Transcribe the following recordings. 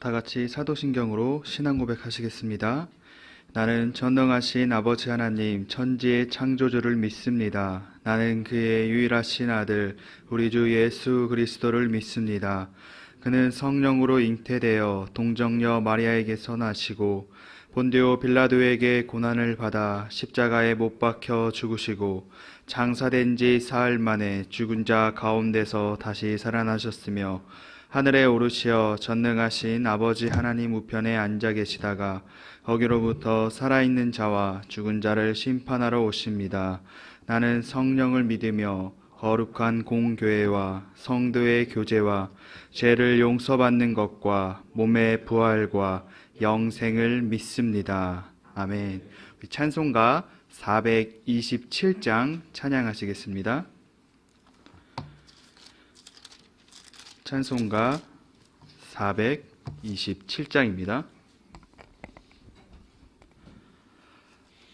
다 같이 사도신경으로 신앙 고백하시겠습니다. 나는 전능하신 아버지 하나님 천지의 창조주를 믿습니다. 나는 그의 유일하신 아들 우리 주 예수 그리스도를 믿습니다. 그는 성령으로 잉태되어 동정녀 마리아에게서 나시고 본디오 빌라도에게 고난을 받아 십자가에 못 박혀 죽으시고 장사된 지 사흘 만에 죽은 자 가운데서 다시 살아나셨으며 하늘에 오르시어 전능하신 아버지 하나님 우편에 앉아 계시다가 거기로부터 살아있는 자와 죽은 자를 심판하러 오십니다. 나는 성령을 믿으며 거룩한 공교회와 성도의 교제와 죄를 용서받는 것과 몸의 부활과 영생을 믿습니다. 아멘. 찬송가 427장 찬양하시겠습니다. 찬송가 427장입니다.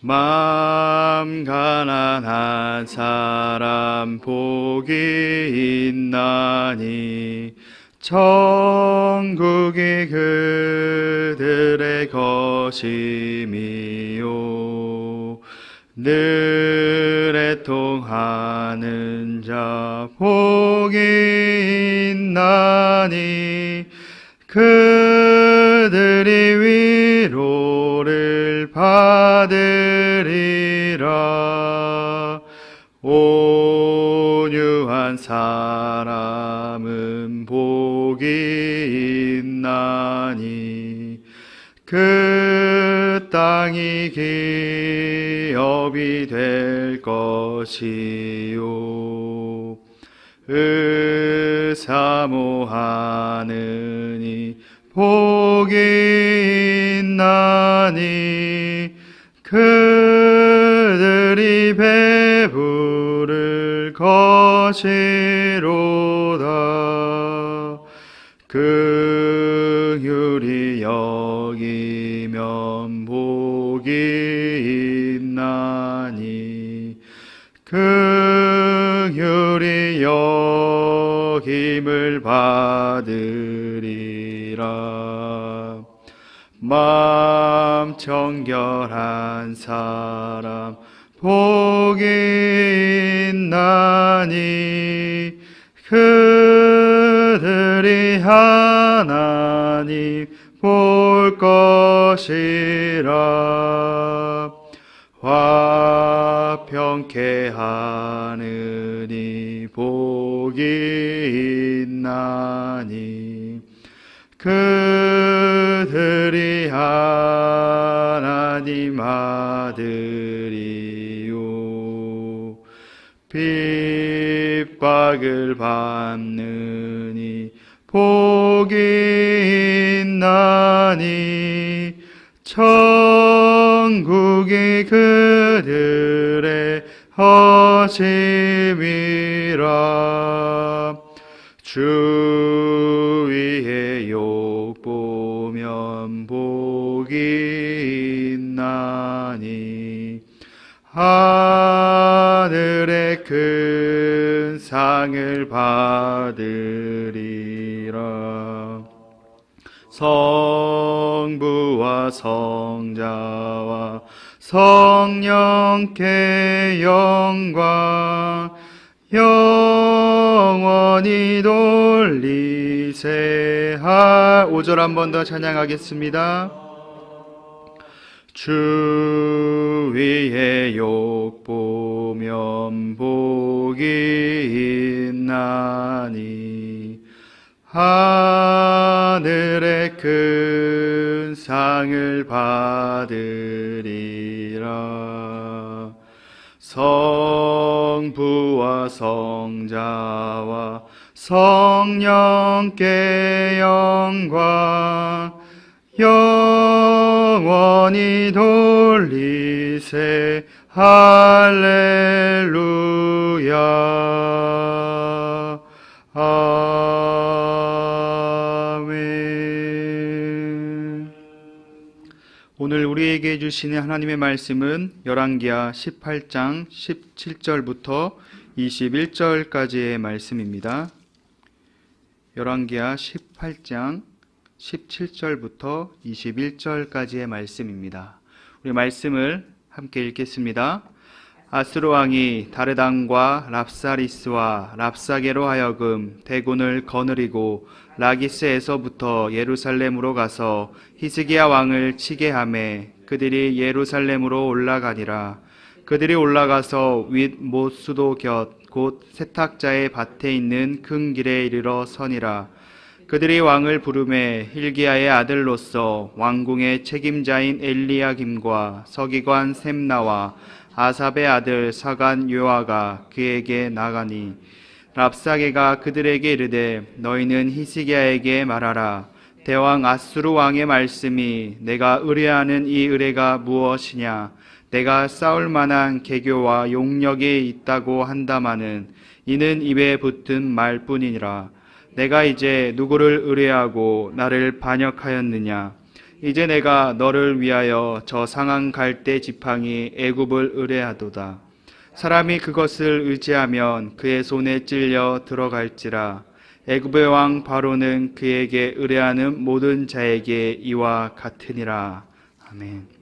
마음 가난한 사람 복이 있나니 천국이 그들의 것임이요 늘 애통하는 자 복이 있나니 그들이 위로를 받으리라. 온유한 사람은 복이 있나니 그 땅이 기업이 될 것이요 사모하느니 복이 있나니 그들이 배부를 것이로다. 긍휼히 여기면 복이 있나니 긍휼히 여김을 받으리라. 마음 정결한 사람 복이 있나니 그들이 하나님 볼 것이라. 화평케 하느니 복이 있나니 그들이 하나님 아들이요 핍박을 받느니 복이 있나니 천국이 그들의 허심이라. 주 위에 욕보면 복이 있나니 하늘의 큰 상을 받으리라. 성부와 성자와 성령께 영광 영원히 돌리세. 5절 한 번 더 찬양하겠습니다. 주 위에 욕보면 복이 있나니 하늘의 큰 상을 받으리라. 성부와 성자와 성령께 영광 영원히 돌리세. 할렐루야. 아멘. 오늘 우리에게 주시는 하나님의 말씀은 열왕기하 18장 17절부터 21절까지의 말씀입니다. 열왕기하 18장 17절부터 21절까지의 말씀입니다. 우리 말씀을 함께 읽겠습니다. 아수르 왕이 다르단과 랍사리스와 랍사게로 하여금 대군을 거느리고 라기스에서부터 예루살렘으로 가서 히스기야 왕을 치게 하매 그들이 예루살렘으로 올라가니라. 그들이 올라가서 윗 못수도 곁 곧 세탁자의 밭에 있는 큰 길에 이르러 서니라. 그들이 왕을 부르매 hil기야의 아들로서 왕궁의 책임자인 엘리야김과 서기관 셈나와 아삽의 아들 사간 요아가 그에게 나가니 랍사게가 그들에게 이르되 너희는 히스기야에게 말하라. 대왕 아수르 왕의 말씀이 내가 의뢰하는 이 의뢰가 무엇이냐. 내가 싸울 만한 계교와 용력이 있다고 한다마는 이는 입에 붙은 말뿐이니라. 내가 이제 누구를 의뢰하고 나를 반역하였느냐. 이제 내가 너를 위하여 저 상한 갈대 지팡이 애굽을 의뢰하도다. 사람이 그것을 의지하면 그의 손에 찔려 들어갈지라. 애굽의 왕 바로는 그에게 의뢰하는 모든 자에게 이와 같으니라. 아멘.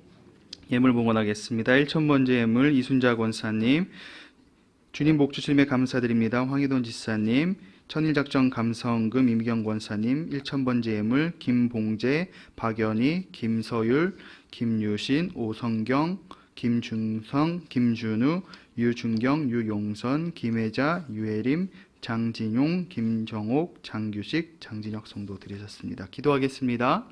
예물 봉헌하겠습니다. 1,000번째 예물 이순자 권사님, 주님 복 주심에 감사드립니다. 황희돈 지사님, 천일작전 감성금 임경 권사님, 1,000번째 예물 김봉재, 박연희, 김서율, 김유신, 오성경, 김준성, 김준우, 유준경, 유용선, 김혜자, 유혜림, 장진용, 김정옥, 장규식, 장진혁 성도 드리셨습니다. 기도하겠습니다.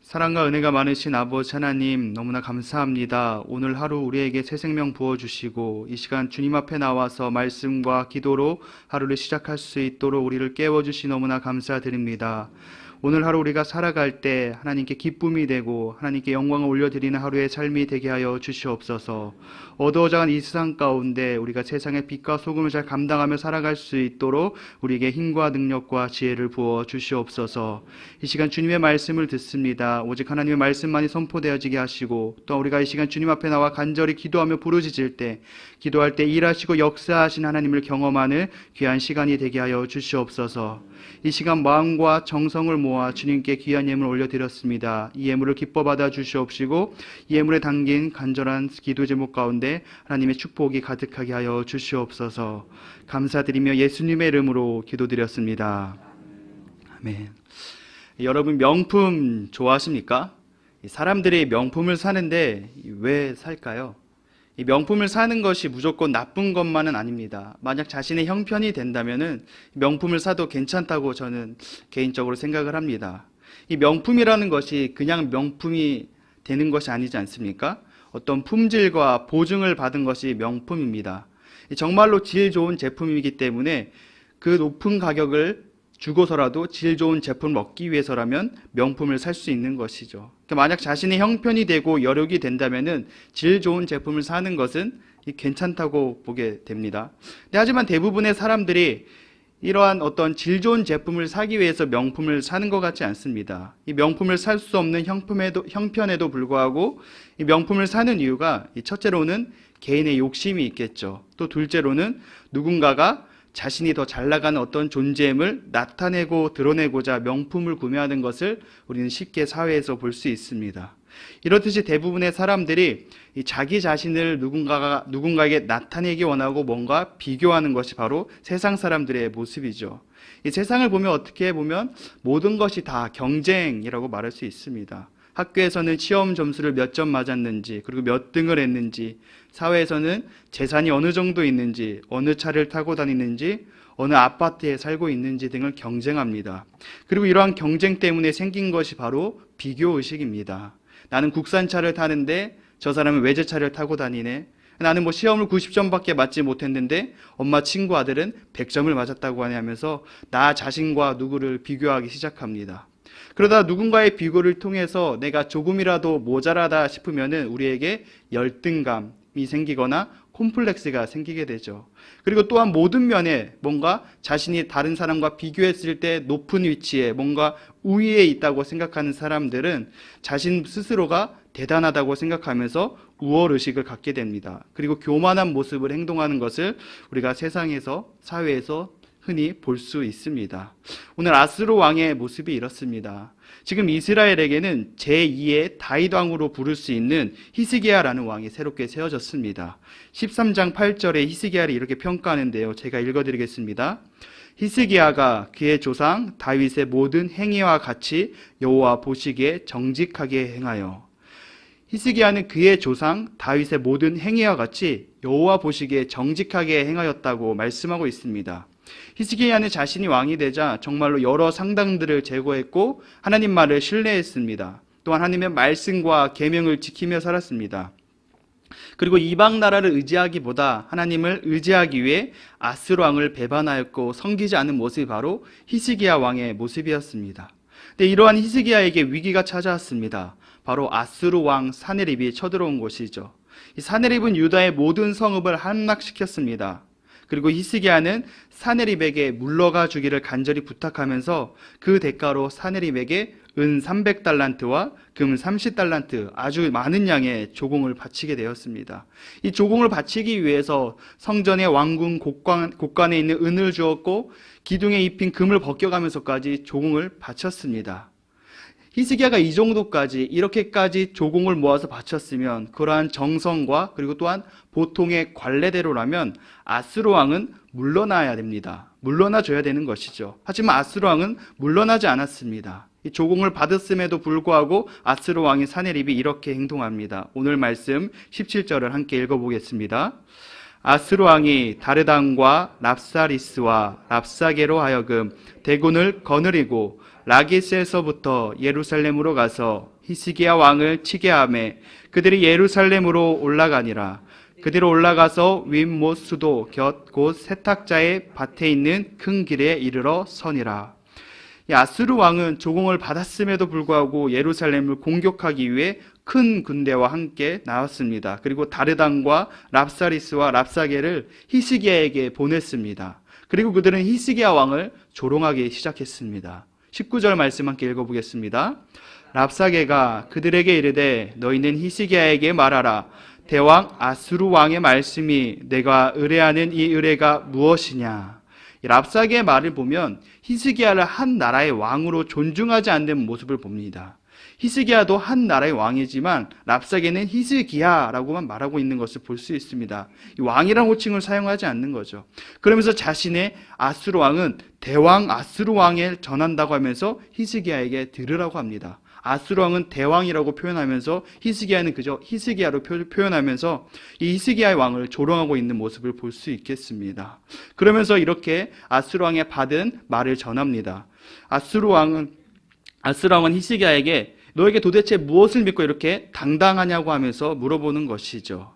사랑과 은혜가 많으신 아버지 하나님, 너무나 감사합니다. 오늘 하루 우리에게 새 생명 부어주시고 이 시간 주님 앞에 나와서 말씀과 기도로 하루를 시작할 수 있도록 우리를 깨워주시 너무나 감사드립니다. 오늘 하루 우리가 살아갈 때 하나님께 기쁨이 되고 하나님께 영광을 올려드리는 하루의 삶이 되게 하여 주시옵소서. 어두워져간 이 세상 가운데 우리가 세상의 빛과 소금을 잘 감당하며 살아갈 수 있도록 우리에게 힘과 능력과 지혜를 부어 주시옵소서. 이 시간 주님의 말씀을 듣습니다. 오직 하나님의 말씀만이 선포되어지게 하시고 또 우리가 이 시간 주님 앞에 나와 간절히 기도하며 부르짖을 때 기도할 때 일하시고 역사하신 하나님을 경험하는 귀한 시간이 되게 하여 주시옵소서. 이 시간 마음과 정성을 모아 주님께 귀한 예물을 올려드렸습니다. 이 예물을 기뻐 받아 주시옵시고 이 예물에 담긴 간절한 기도 제목 가운데 하나님의 축복이 가득하게 하여 주시옵소서. 감사드리며 예수님의 이름으로 기도드렸습니다. 아멘. 여러분 명품 좋아하십니까? 사람들이 명품을 사는데 왜 살까요? 이 명품을 사는 것이 무조건 나쁜 것만은 아닙니다. 만약 자신의 형편이 된다면은 명품을 사도 괜찮다고 저는 개인적으로 생각을 합니다. 이 명품이라는 것이 그냥 명품이 되는 것이 아니지 않습니까? 어떤 품질과 보증을 받은 것이 명품입니다. 정말로 질 좋은 제품이기 때문에 그 높은 가격을 주고서라도 질 좋은 제품을 얻기 위해서라면 명품을 살 수 있는 것이죠. 만약 자신의 형편이 되고 여력이 된다면은 질 좋은 제품을 사는 것은 괜찮다고 보게 됩니다. 하지만 대부분의 사람들이 이러한 어떤 질 좋은 제품을 사기 위해서 명품을 사는 것 같지 않습니다. 이 명품을 살 수 없는 형편에도 불구하고 이 명품을 사는 이유가 첫째로는 개인의 욕심이 있겠죠. 또 둘째로는 누군가가 자신이 더 잘 나가는 어떤 존재임을 나타내고 드러내고자 명품을 구매하는 것을 우리는 쉽게 사회에서 볼 수 있습니다. 이렇듯이 대부분의 사람들이 자기 자신을 누군가에게 나타내기 원하고 뭔가 비교하는 것이 바로 세상 사람들의 모습이죠. 이 세상을 보면 어떻게 보면 모든 것이 다 경쟁이라고 말할 수 있습니다. 학교에서는 시험 점수를 몇 점 맞았는지, 그리고 몇 등을 했는지, 사회에서는 재산이 어느 정도 있는지, 어느 차를 타고 다니는지, 어느 아파트에 살고 있는지 등을 경쟁합니다. 그리고 이러한 경쟁 때문에 생긴 것이 바로 비교의식입니다. 나는 국산차를 타는데 저 사람은 외제차를 타고 다니네. 나는 시험을 90점밖에 맞지 못했는데 엄마 친구 아들은 100점을 맞았다고 하면서 나 자신과 누구를 비교하기 시작합니다. 그러다 누군가의 비교를 통해서 내가 조금이라도 모자라다 싶으면은 우리에게 열등감이 생기거나 콤플렉스가 생기게 되죠. 그리고 또한 모든 면에 뭔가 자신이 다른 사람과 비교했을 때 높은 위치에 뭔가 우위에 있다고 생각하는 사람들은 자신 스스로가 대단하다고 생각하면서 우월의식을 갖게 됩니다. 그리고 교만한 모습을 행동하는 것을 우리가 세상에서, 사회에서 흔히 볼 수 있습니다. 오늘 아스루 왕의 모습이 이렇습니다. 지금 이스라엘에게는 제2의 다윗 왕으로 부를 수 있는 히스기야라는 왕이 새롭게 세워졌습니다. 13장 8절에 히스기야를 이렇게 평가하는데요. 제가 읽어드리겠습니다. 히스기야가 그의 조상 다윗의 모든 행위와 같이 여호와 보시기에 정직하게 행하여. 히스기야는 그의 조상 다윗의 모든 행위와 같이 여호와 보시기에 정직하게 행하였다고 말씀하고 있습니다. 히스기야는 자신이 왕이 되자 정말로 여러 상당들을 제거했고 하나님 말을 신뢰했습니다. 또한 하나님의 말씀과 계명을 지키며 살았습니다. 그리고 이방 나라를 의지하기보다 하나님을 의지하기 위해 아스루 왕을 배반하였고 섬기지 않은 모습이 바로 히스기야 왕의 모습이었습니다. 근데 이러한 히스기야에게 위기가 찾아왔습니다. 바로 아스루 왕 사네립이 쳐들어온 것이죠. 이 사네립은 유다의 모든 성읍을 함락시켰습니다. 그리고 히스기야는 사네립에게 물러가 주기를 간절히 부탁하면서 그 대가로 사네립에게 은 300달란트와 금 30달란트 아주 많은 양의 조공을 바치게 되었습니다. 이 조공을 바치기 위해서 성전의 왕궁 곳간에 있는 은을 주었고 기둥에 입힌 금을 벗겨가면서까지 조공을 바쳤습니다. 히스기야가 이 정도까지 이렇게까지 조공을 모아서 바쳤으면 그러한 정성과 그리고 또한 보통의 관례대로라면 아스루 왕은 물러나야 됩니다. 물러나 줘야 되는 것이죠. 하지만 아스루 왕은 물러나지 않았습니다. 이 조공을 받았음에도 불구하고 아스루 왕의 사네립이 이렇게 행동합니다. 오늘 말씀 17절을 함께 읽어보겠습니다. 아스루 왕이 다르단과 랍사리스와 랍사게로 하여금 대군을 거느리고 라기스에서부터 예루살렘으로 가서 히스기야 왕을 치게 하매 그들이 예루살렘으로 올라가니라. 그대로 올라가서 윗못 수도 곁 곧 세탁자의 밭에 있는 큰 길에 이르러 서니라. 이 아스루 왕은 조공을 받았음에도 불구하고 예루살렘을 공격하기 위해 큰 군대와 함께 나왔습니다. 그리고 다르단과 랍사리스와 랍사게를 히스기야에게 보냈습니다. 그리고 그들은 히스기야 왕을 조롱하기 시작했습니다. 19절 말씀 함께 읽어보겠습니다. 랍사게가 그들에게 이르되 너희는 히스기야에게 말하라. 대왕 아스루 왕의 말씀이 내가 의뢰하는 이 의뢰가 무엇이냐. 랍사게의 말을 보면 히스기야를 한 나라의 왕으로 존중하지 않는 모습을 봅니다. 히스기야도 한 나라의 왕이지만 랍사게는 히스기야라고만 말하고 있는 것을 볼 수 있습니다. 이 왕이라는 호칭을 사용하지 않는 거죠. 그러면서 자신의 아스루 왕은 대왕 아스루 왕에 전한다고 하면서 히스기야에게 들으라고 합니다. 아스루 왕은 대왕이라고 표현하면서 히스기야는 그저 히스기야로 표현하면서 이 히스기야의 왕을 조롱하고 있는 모습을 볼 수 있겠습니다. 그러면서 이렇게 아스루 왕에 받은 말을 전합니다. 아스루 왕은 히스기야에게 너에게 도대체 무엇을 믿고 이렇게 당당하냐고 하면서 물어보는 것이죠.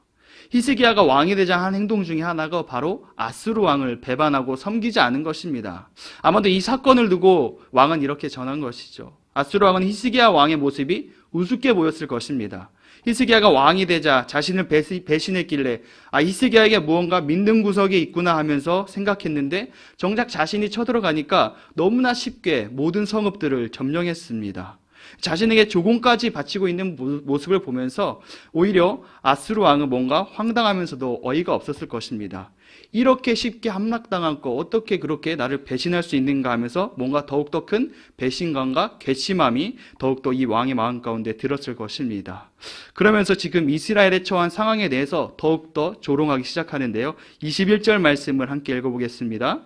히스기야가 왕이 되자 한 행동 중에 하나가 바로 아스루 왕을 배반하고 섬기지 않은 것입니다. 아마도 이 사건을 두고 왕은 이렇게 전한 것이죠. 아스루 왕은 히스기야 왕의 모습이 우습게 보였을 것입니다. 히스기야가 왕이 되자 자신을 배신했길래 히스기야에게 무언가 믿는 구석이 있구나 하면서 생각했는데 정작 자신이 쳐들어가니까 너무나 쉽게 모든 성읍들을 점령했습니다. 자신에게 조공까지 바치고 있는 모습을 보면서 오히려 아스루 왕은 뭔가 황당하면서도 어이가 없었을 것입니다. 이렇게 쉽게 함락당한 거 어떻게 그렇게 나를 배신할 수 있는가 하면서 뭔가 더욱더 큰 배신감과 괘씸함이 더욱더 이 왕의 마음 가운데 들었을 것입니다. 그러면서 지금 이스라엘에 처한 상황에 대해서 더욱더 조롱하기 시작하는데요. 21절 말씀을 함께 읽어보겠습니다.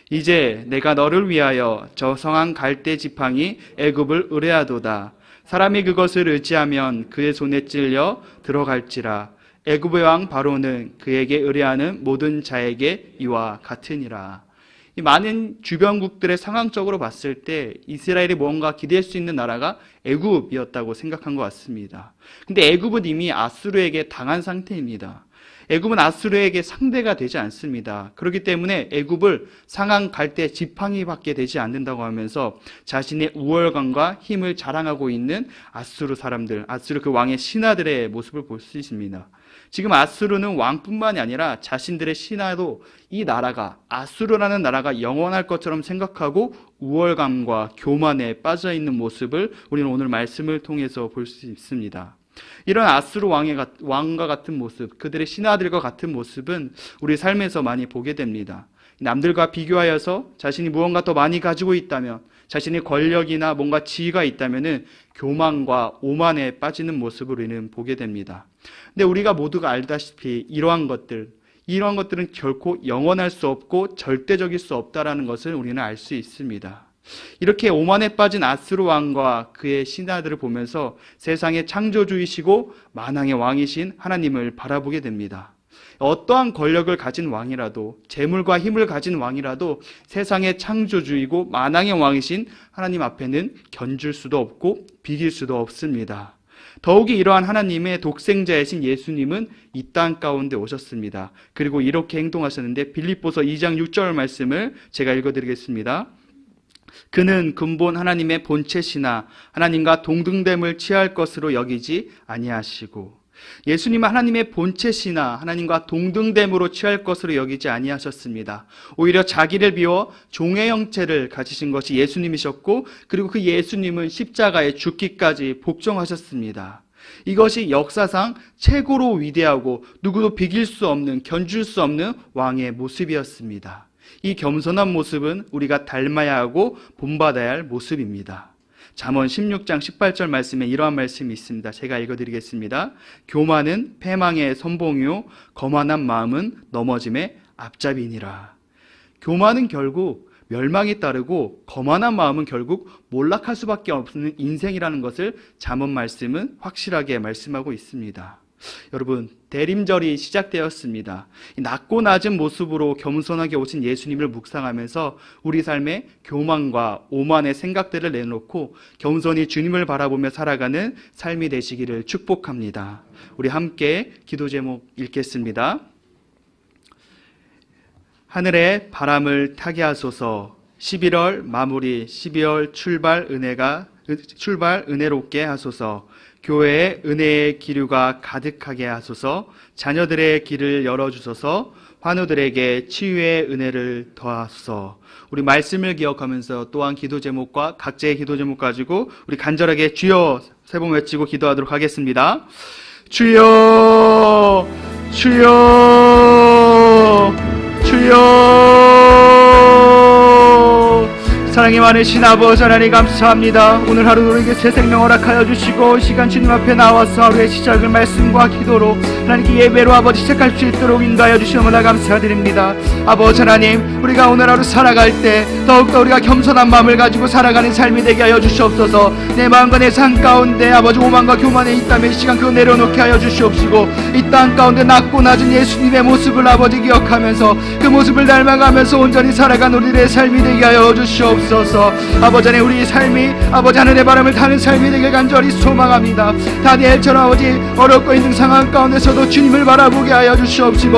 이제 내가 너를 위하여 저 성한 갈대 지팡이 애굽을 의뢰하도다. 사람이 그것을 의지하면 그의 손에 찔려 들어갈지라. 애굽의 왕 바로는 그에게 의뢰하는 모든 자에게 이와 같으니라. 이 많은 주변국들의 상황적으로 봤을 때 이스라엘이 뭔가 기댈 수 있는 나라가 애굽이었다고 생각한 것 같습니다. 근데 애굽은 이미 아수르에게 당한 상태입니다. 애굽은 아수르에게 상대가 되지 않습니다. 그렇기 때문에 애굽을 상한 갈대 지팡이밖에 되지 않는다고 하면서 자신의 우월감과 힘을 자랑하고 있는 아수르 사람들, 아수르 그 왕의 신하들의 모습을 볼 수 있습니다. 지금 아수르는 왕뿐만이 아니라 자신들의 신하도 이 나라가, 아수르라는 나라가 영원할 것처럼 생각하고 우월감과 교만에 빠져 있는 모습을 우리는 오늘 말씀을 통해서 볼 수 있습니다. 이런 아수르 왕과 같은 모습, 그들의 신하들과 같은 모습은 우리 삶에서 많이 보게 됩니다. 남들과 비교하여서 자신이 무언가 더 많이 가지고 있다면, 자신의 권력이나 뭔가 지위가 있다면은 교만과 오만에 빠지는 모습을 우리는 보게 됩니다. 근데 우리가 모두가 알다시피 이러한 것들은 결코 영원할 수 없고 절대적일 수 없다라는 것을 우리는 알 수 있습니다. 이렇게 오만에 빠진 아스로 왕과 그의 신하들을 보면서 세상의 창조주이시고 만왕의 왕이신 하나님을 바라보게 됩니다. 어떠한 권력을 가진 왕이라도, 재물과 힘을 가진 왕이라도 세상의 창조주이고 만왕의 왕이신 하나님 앞에는 견줄 수도 없고 비길 수도 없습니다. 더욱이 이러한 하나님의 독생자이신 예수님은 이 땅 가운데 오셨습니다. 그리고 이렇게 행동하셨는데, 빌립보서 2장 6절 말씀을 제가 읽어드리겠습니다. 그는 근본 하나님의 본체시나 하나님과 동등됨을 취할 것으로 여기지 아니하시고, 예수님은 하나님의 본체시나 하나님과 동등됨으로 취할 것으로 여기지 아니하셨습니다. 오히려 자기를 비워 종의 형체를 가지신 것이 예수님이셨고, 그리고 그 예수님은 십자가에 죽기까지 복종하셨습니다. 이것이 역사상 최고로 위대하고 누구도 비길 수 없는, 견줄 수 없는 왕의 모습이었습니다. 이 겸손한 모습은 우리가 닮아야 하고 본받아야 할 모습입니다. 잠언 16장 18절 말씀에 이러한 말씀이 있습니다. 제가 읽어드리겠습니다. 교만은 패망의 선봉이요 거만한 마음은 넘어짐의 앞잡이니라. 교만은 결국 멸망이 따르고 거만한 마음은 결국 몰락할 수밖에 없는 인생이라는 것을 잠언 말씀은 확실하게 말씀하고 있습니다. 여러분, 대림절이 시작되었습니다. 낮고 낮은 모습으로 겸손하게 오신 예수님을 묵상하면서 우리 삶에 교만과 오만의 생각들을 내놓고 겸손히 주님을 바라보며 살아가는 삶이 되시기를 축복합니다. 우리 함께 기도 제목 읽겠습니다. 하늘에 바람을 타게 하소서. 11월 마무리, 12월 출발 은혜롭게 하소서. 교회에 은혜의 기류가 가득하게 하소서. 자녀들의 길을 열어주소서. 환우들에게 치유의 은혜를 더하소서. 우리 말씀을 기억하면서 또한 기도 제목과 각자의 기도 제목 가지고 우리 간절하게 주여 세 번 외치고 기도하도록 하겠습니다. 주여, 주여, 주여. 사랑이 많으신 아버지 하나님 감사합니다. 오늘 하루도 우리에게 새 생명 허락하여 주시고 시간 주님 앞에 나와서 하루의 시작을 말씀과 기도로 하나님께 예배로 아버지 시작할 수 있도록 인도하여 주시옵나다 감사드립니다. 아버지 하나님, 우리가 오늘 하루 살아갈 때 더욱더 우리가 겸손한 마음을 가지고 살아가는 삶이 되게 하여 주시옵소서. 내 마음과 내 삶 가운데 아버지 오만과 교만에 있다면 이 시간 그거 내려놓게 하여 주시옵시고, 이 땅 가운데 낮고 낮은 예수님의 모습을 아버지 기억하면서 그 모습을 닮아가면서 온전히 살아간 우리의 삶이 되게 하여 주시옵소서. 아버지 하나님, 우리 삶이 아버지 하늘의 바람을 타는 삶이 되길 간절히 소망합니다. 다니엘처럼 아버지 어렵고 있는 상황 가운데서도 주님을 바라보게 하여 주시옵시고,